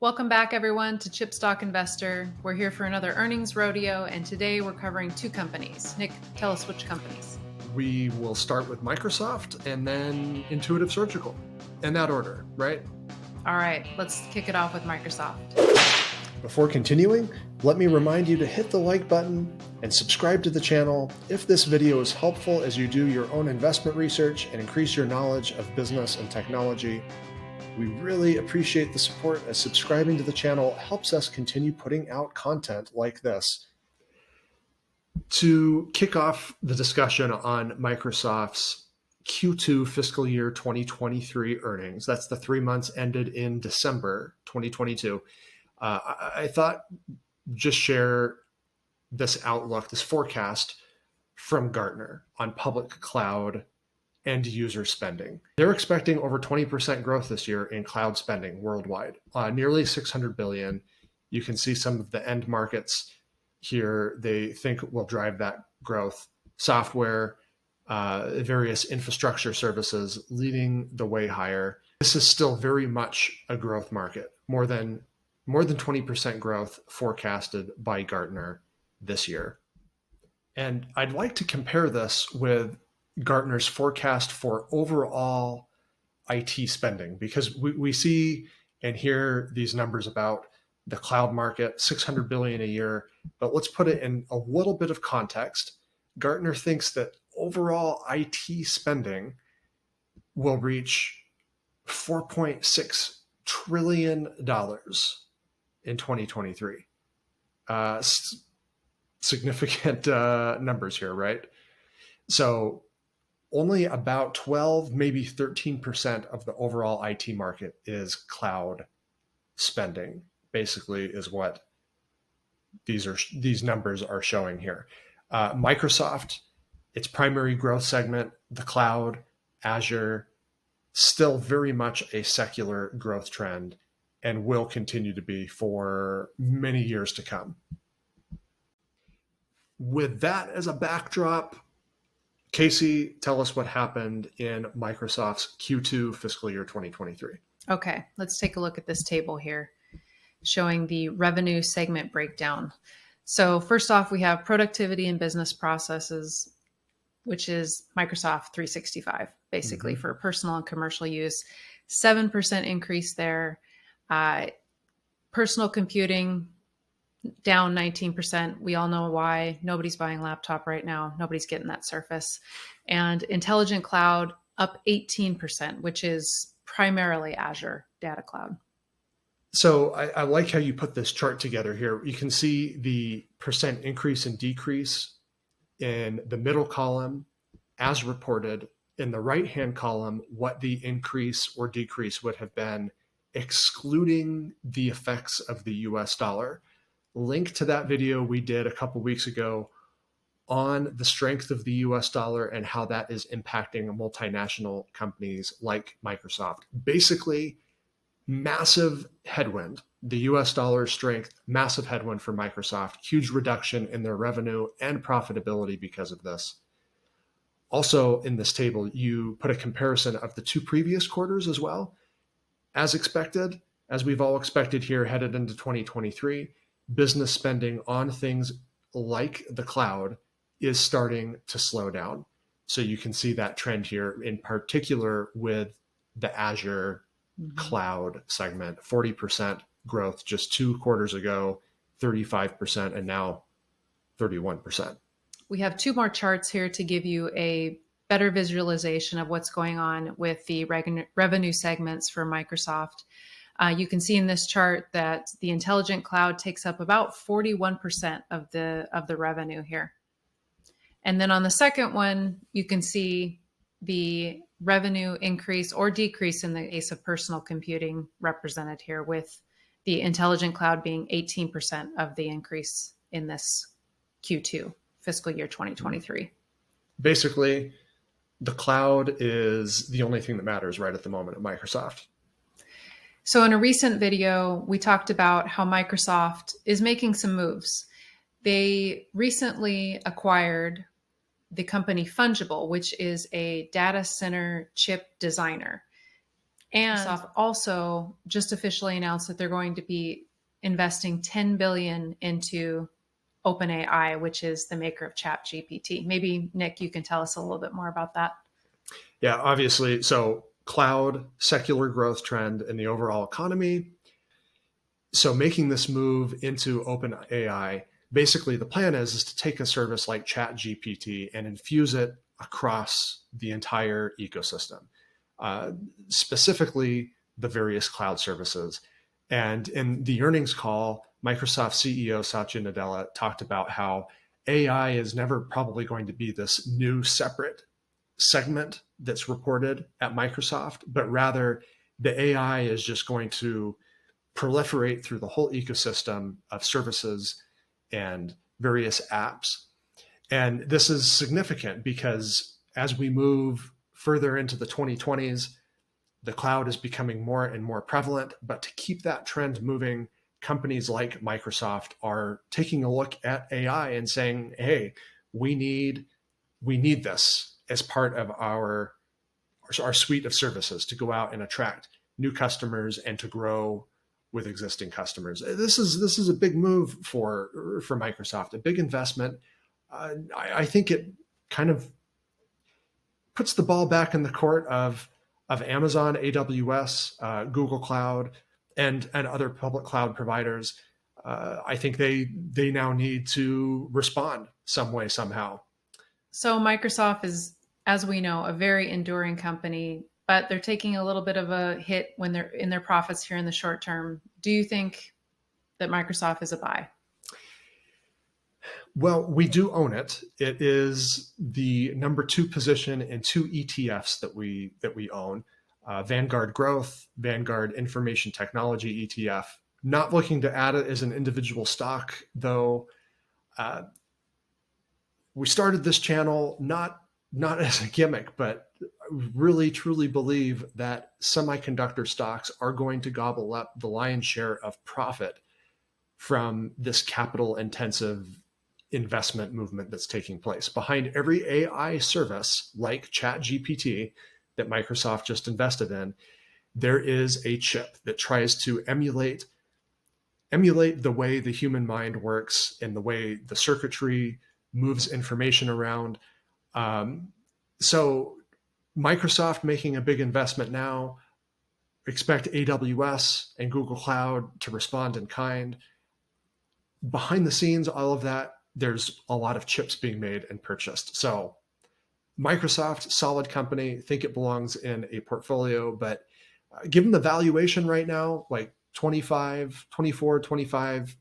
Welcome back, everyone, to Chip Stock Investor. We're here for another earnings rodeo, and today we're covering two companies. Nick, tell us which companies. We will start with Microsoft and then Intuitive Surgical, in that order, right? All right, let's kick it off with Microsoft. Before continuing, let me remind you to hit the like button and subscribe to the channel if this video is helpful as you do your own investment research and increase your knowledge of business and technology. We really appreciate the support, as subscribing to the channel helps us continue putting out content like this. To kick off the discussion on Microsoft's Q2 fiscal year 2023 earnings, that's the 3 months ended in December 2022, I thought just share this outlook, this forecast from Gartner on public cloud end user spending. They're expecting over 20% growth this year in cloud spending worldwide, nearly 600 billion. You can see some of the end markets here they think will drive that growth. Software, various infrastructure services leading the way higher. This is still very much a growth market, more than 20% growth forecasted by Gartner this year. And I'd like to compare this with Gartner's forecast for overall IT spending, because we see and hear these numbers about the cloud market, 600 billion a year, but let's put it in a little bit of context. Gartner thinks that overall IT spending will reach $4.6 trillion in 2023. Significant numbers here, right? So only about 12, maybe 13% of the overall IT market is cloud spending, basically, is what these numbers are showing here. Microsoft, its primary growth segment, the cloud, Azure, still very much a secular growth trend and will continue to be for many years to come. With that as a backdrop, Kasey, tell us what happened in Microsoft's Q2 fiscal year 2023. Okay, let's take a look at this table here showing the revenue segment breakdown. So first off, we have productivity and business processes, which is Microsoft 365, basically for personal and commercial use. 7% increase there. Personal computing, down 19%. We all know why. Nobody's buying laptop right now. Nobody's getting that Surface. And intelligent cloud up 18%, which is primarily Azure Data Cloud. So I like how you put this chart together here. You can see the percent increase and decrease in the middle column as reported. In the right-hand column, what the increase or decrease would have been excluding the effects of the US dollar. Link to that video we did a couple weeks ago on the strength of the US dollar and how that is impacting multinational companies like Microsoft. Basically, massive headwind. The US dollar strength, massive headwind for Microsoft, huge reduction in their revenue and profitability because of this. Also in this table, you put a comparison of the two previous quarters as well. As expected, as we've all expected here headed into 2023, business spending on things like the cloud is starting to slow down. So you can see that trend here, in particular with the Azure cloud segment, 40% growth just 2 quarters ago, 35%, and now 31%. We have two more charts here to give you a better visualization of what's going on with the revenue segments for Microsoft. You can see in this chart that the intelligent cloud takes up about 41% of the revenue here. And then on the second one, you can see the revenue increase or decrease in the case of personal computing represented here, with the intelligent cloud being 18% of the increase in this Q2 fiscal year 2023. Basically, the cloud is the only thing that matters right at the moment at Microsoft. So in a recent video, we talked about how Microsoft is making some moves. They recently acquired the company Fungible, which is a data center chip designer. And Microsoft also just officially announced that they're going to be investing 10 billion into OpenAI, which is the maker of ChatGPT. Maybe Nick, you can tell us a little bit more about that. Yeah, obviously. So cloud, secular growth trend in the overall economy. So making this move into OpenAI, basically the plan is to take a service like ChatGPT and infuse it across the entire ecosystem, specifically the various cloud services. And in the earnings call, Microsoft CEO Satya Nadella talked about how AI is never probably going to be this new separate segment that's reported at Microsoft, but rather the AI is just going to proliferate through the whole ecosystem of services and various apps. And this is significant because as we move further into the 2020s, the cloud is becoming more and more prevalent. But to keep that trend moving, companies like Microsoft are taking a look at AI and saying, hey, we need this as part of our suite of services to go out and attract new customers and to grow with existing customers. This is a big move for Microsoft, a big investment. I think it kind of puts the ball back in the court of Amazon, AWS, Google Cloud, and other public cloud providers. I think they now need to respond some way, somehow. So Microsoft is, as we know, a very enduring company, but they're taking a little bit of a hit when they're in their profits here in the short term. Do you think that Microsoft is a buy? Well, we do own it. It is the number 2 position in 2 ETFs that we own. Vanguard Growth, Vanguard Information Technology ETF. Not looking to add it as an individual stock, though. We started this channel not as a gimmick, but really truly believe that semiconductor stocks are going to gobble up the lion's share of profit from this capital intensive investment movement that's taking place. Behind every AI service like ChatGPT that Microsoft just invested in, there is a chip that tries to emulate the way the human mind works and the way the circuitry moves information around. So Microsoft making a big investment now, expect AWS and Google Cloud to respond in kind. Behind the scenes, all of that, there's a lot of chips being made and purchased. So Microsoft, solid company, think it belongs in a portfolio, but given the valuation right now, like 25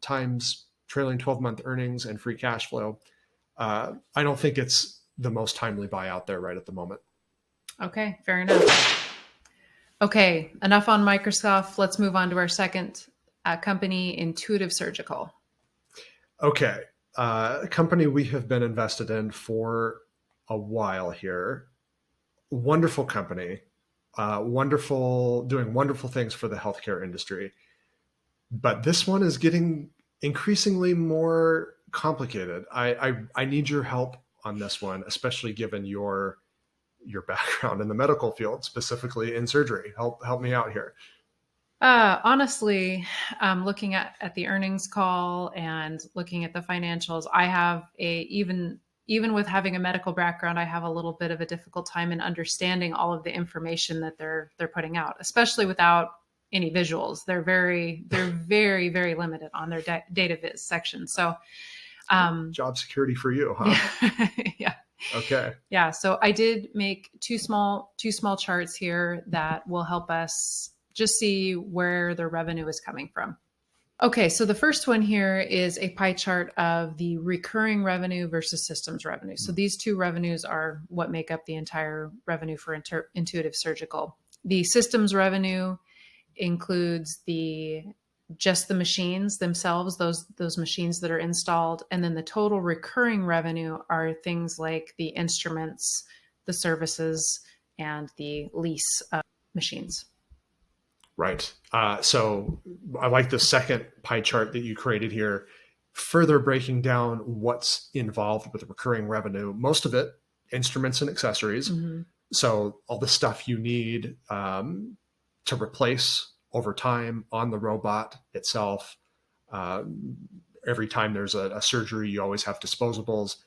times trailing 12-month earnings and free cash flow, I don't think it's the most timely buy out there right at the moment. Okay, fair enough. Okay, enough on Microsoft. Let's move on to our second company, Intuitive Surgical. Okay, a company we have been invested in for a while here. Wonderful company, doing wonderful things for the healthcare industry. But this one is getting increasingly more complicated. I need your help on this one, especially given your background in the medical field, specifically in surgery. Help me out here. Honestly, looking at the earnings call and looking at the financials, I have even with having a medical background, I have a little bit of a difficult time in understanding all of the information that they're putting out, especially without any visuals. They're very, very limited on their data viz section. So, job security for you, huh? Yeah. Okay. Yeah. So I did make two small charts here that will help us just see where their revenue is coming from. Okay, so the first one here is a pie chart of the recurring revenue versus systems revenue. So these two revenues are what make up the entire revenue for Intuitive Surgical. The systems revenue includes just the machines themselves, those machines that are installed, and then the total recurring revenue are things like the instruments, the services, and the lease of machines. Right. So I like the second pie chart that you created here, further breaking down what's involved with recurring revenue. Most of it, instruments and accessories. Mm-hmm. So all the stuff you need to to replace over time on the robot itself. Uh, every time there's a surgery, you always have disposables,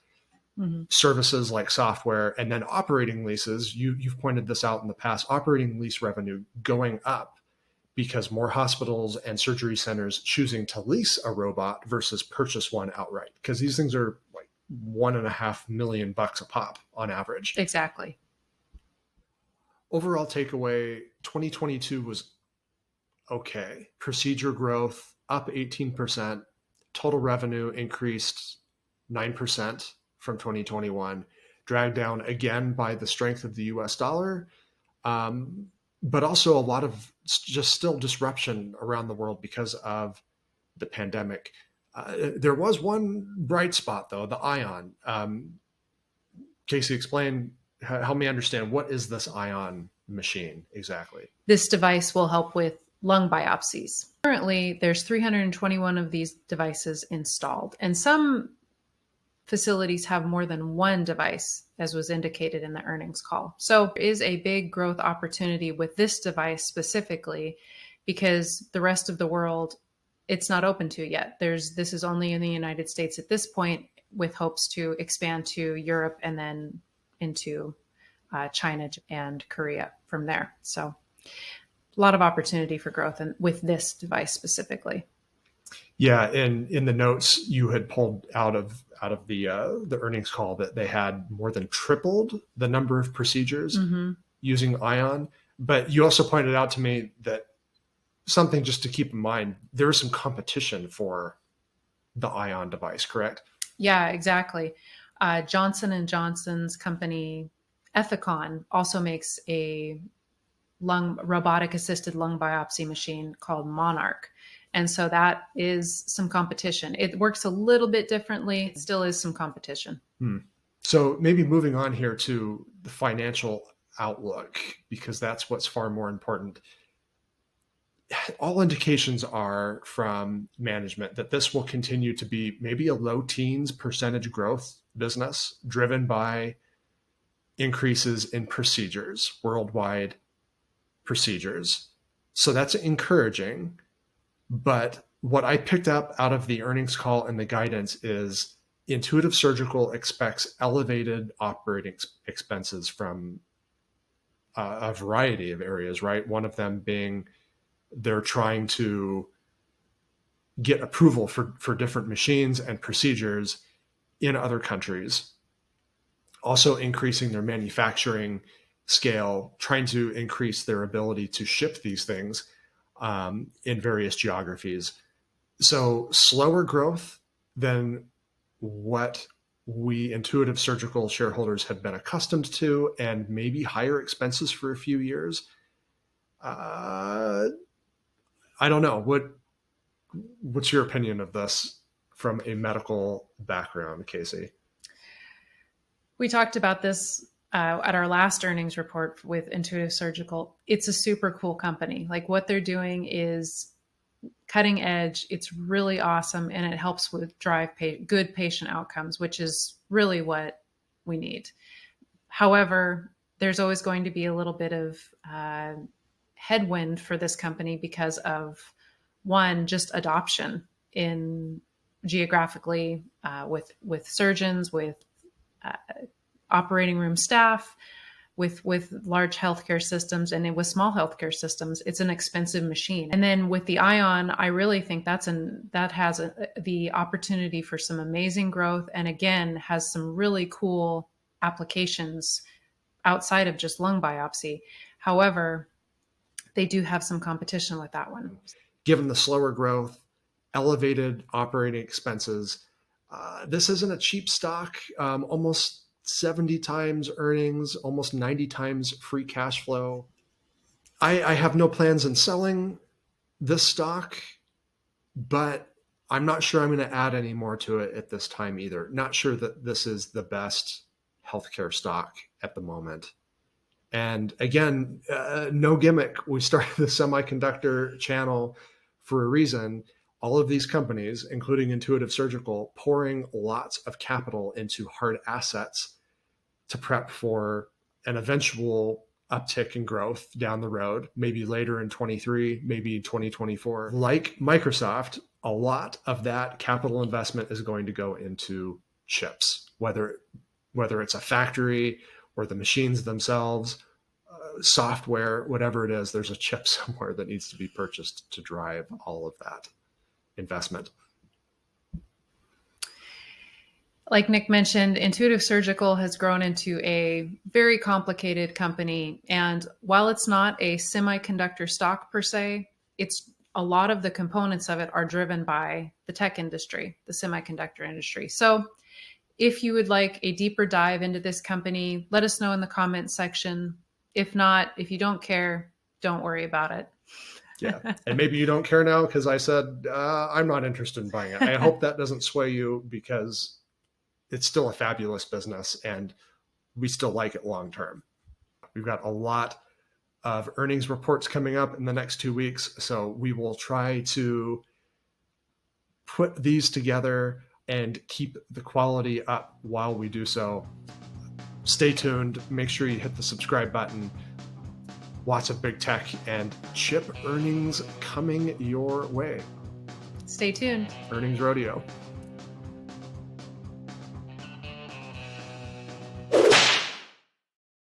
services like software, and then operating leases. You've pointed this out in the past, operating lease revenue going up because more hospitals and surgery centers choosing to lease a robot versus purchase one outright. Because these things are like $1.5 million a pop on average. Exactly. Overall takeaway, 2022 was okay. Procedure growth up 18%. Total revenue increased 9% from 2021, dragged down again by the strength of the US dollar, but also a lot of just still disruption around the world because of the pandemic. There was one bright spot, though, the ion. Kasey, explain, help me understand, what is this ion machine exactly? This device will help with lung biopsies. Currently, there's 321 of these devices installed, and some facilities have more than one device, as was indicated in the earnings call. So there is a big growth opportunity with this device specifically because the rest of the world, it's not open to yet. This is only in the United States at this point, with hopes to expand to Europe and then into China and Korea from there. So a lot of opportunity for growth with this device specifically. Yeah, and in the notes you had pulled out of the earnings call that they had more than tripled the number of procedures using ion. But you also pointed out to me that something just to keep in mind, there is some competition for the ion device, correct? Yeah, exactly. Johnson & Johnson's company Ethicon also makes a robotic assisted lung biopsy machine called Monarch. And so that is some competition. It works a little bit differently. It still is some competition. So maybe moving on here to the financial outlook, because that's what's far more important. All indications are from management that this will continue to be maybe a low teens % growth business driven by increases in procedures, worldwide procedures. So that's encouraging. But what I picked up out of the earnings call and the guidance is Intuitive Surgical expects elevated operating expenses from a variety of areas, right? One of them being they're trying to get approval for different machines and procedures in other countries. Also increasing their manufacturing scale, trying to increase their ability to ship these things in various geographies. So slower growth than what we Intuitive Surgical shareholders have been accustomed to, and maybe higher expenses for a few years. I don't know. What's your opinion of this from a medical background, Kasey? We talked about this at our last earnings report with Intuitive Surgical. It's a super cool company. Like, what they're doing is cutting edge. It's really awesome, and it helps with drive good patient outcomes, which is really what we need. However, there's always going to be a little bit of headwind for this company because of, one, just adoption in geographically with surgeons, with operating room staff, with large healthcare systems, and with small healthcare systems. It's an expensive machine. And then with the Ion, I really think that has the opportunity for some amazing growth, and again has some really cool applications outside of just lung biopsy. However, they do have some competition with that one. Given the slower growth, elevated operating expenses, this isn't a cheap stock. Almost 70 times earnings, almost 90 times free cash flow. I have no plans in selling this stock, but I'm not sure I'm going to add any more to it at this time either. Not sure that this is the best healthcare stock at the moment. And again, no gimmick. We started the Semiconductor channel for a reason. All of these companies, including Intuitive Surgical, pouring lots of capital into hard assets to prep for an eventual uptick in growth down the road, maybe later in 23, maybe 2024. Like Microsoft, a lot of that capital investment is going to go into chips, whether it's a factory or the machines themselves, software, whatever it is, there's a chip somewhere that needs to be purchased to drive all of that investment. Like Nick mentioned, Intuitive Surgical has grown into a very complicated company. And while it's not a semiconductor stock per se, it's a lot of the components of it are driven by the tech industry, the semiconductor industry. So if you would like a deeper dive into this company, let us know in the comments section. If not, if you don't care, don't worry about it. Yeah. And maybe you don't care now because I said, I'm not interested in buying it. I hope that doesn't sway you, because it's still a fabulous business and we still like it long term. We've got a lot of earnings reports coming up in the next 2 weeks. So we will try to put these together and keep the quality up while we do so. Stay tuned. Make sure you hit the subscribe button. Lots of big tech and chip earnings coming your way. Stay tuned. Earnings rodeo.